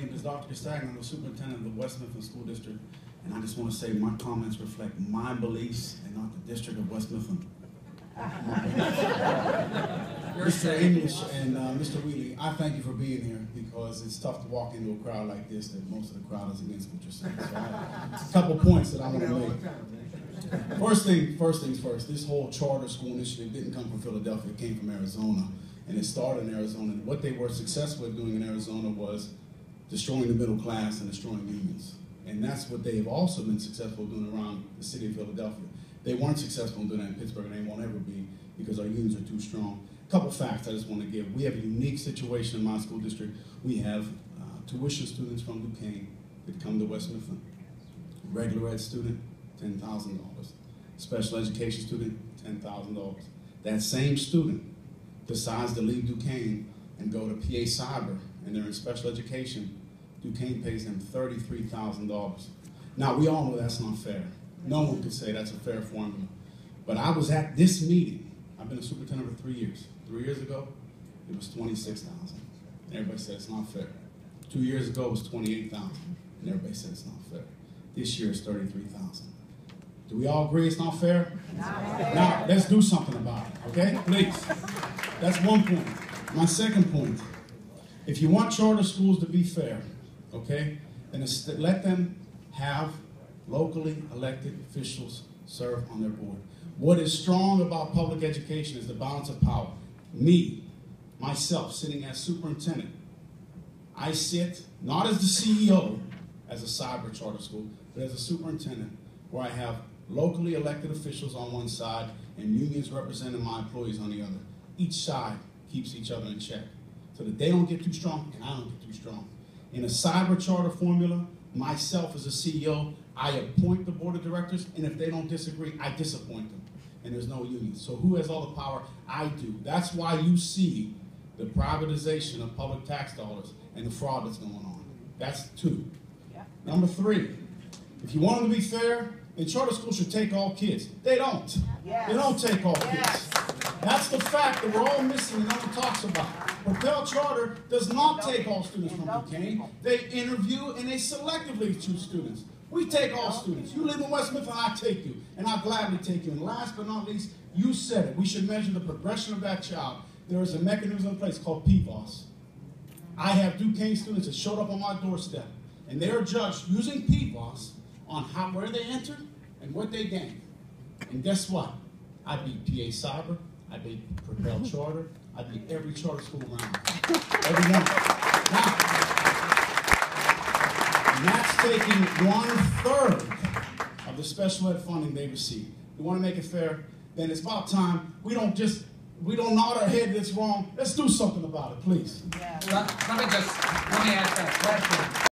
name is Dr. Castagna. I'm the superintendent of the West Mifflin School District, and I just want to say my comments reflect my beliefs and not the District of West Mifflin. Mr. English and Mr. Wheatley, I thank you for being here because it's tough to walk into a crowd like this that most of the crowd is against what you're saying. So a couple points that I want to make. First things first, this whole charter school initiative didn't come from Philadelphia, it came from Arizona. And it started in Arizona. And what they were successful at doing in Arizona was destroying the middle class and destroying unions. And that's what they've also been successful doing around the city of Philadelphia. They weren't successful in doing that in Pittsburgh, and they won't ever be because our unions are too strong. A couple facts I just want to give. We have a unique situation in my school district. We have tuition students from Duquesne that come to West Mifflin. Regular ed student, $10,000. Special education student, $10,000. That same student decides to leave Duquesne and go to PA Cyber, and they're in special education, Duquesne pays them $33,000. Now, we all know that's not fair. No one can say that's a fair formula. But I was at this meeting. I've been a superintendent for 3 years. 3 years ago, it was $26,000. Everybody said it's not fair. 2 years ago, it was $28,000. And everybody said it's not fair. This year, it's $33,000. Do we all agree it's not fair? Now, let's do something about it, okay? Please. That's one point. My second point, if you want charter schools to be fair, okay, then let them have locally elected officials serve on their board. What is strong about public education is the balance of power. Myself, sitting as superintendent, I sit not as the CEO, as a cyber charter school, but as a superintendent, where I have locally elected officials on one side and unions representing my employees on the other. Each side keeps each other in check so that they don't get too strong and I don't get too strong. In a cyber charter formula, myself as a CEO, I appoint the board of directors, and if they don't disagree, I disappoint them. And there's no union. So who has all the power? I do. That's why you see the privatization of public tax dollars and the fraud that's going on. That's two. Yeah. Number three, if you want them to be fair, then charter schools should take all kids. They don't. Yes. They don't take all kids. That's the fact that we're all missing and no one talks about. Propel Charter does not take all students from Duquesne. They interview and they selectively choose students. We take all students. You live in West Mifflin, I take you. And I'll gladly take you. And last but not least, you said it. We should measure the progression of that child. There is a mechanism in place called PVOS. I have Duquesne students that showed up on my doorstep. And they are judged using PVOS on where they entered and what they gained. And guess what? I beat PA Cyber. I beat Propel Charter. I beat every charter school around. Every one. Now, and that's taking 1/3 of the special ed funding they receive. We want to make it fair, then it's about time we don't nod our head that's wrong. Let's do something about it, please. Yeah. Let me ask that question.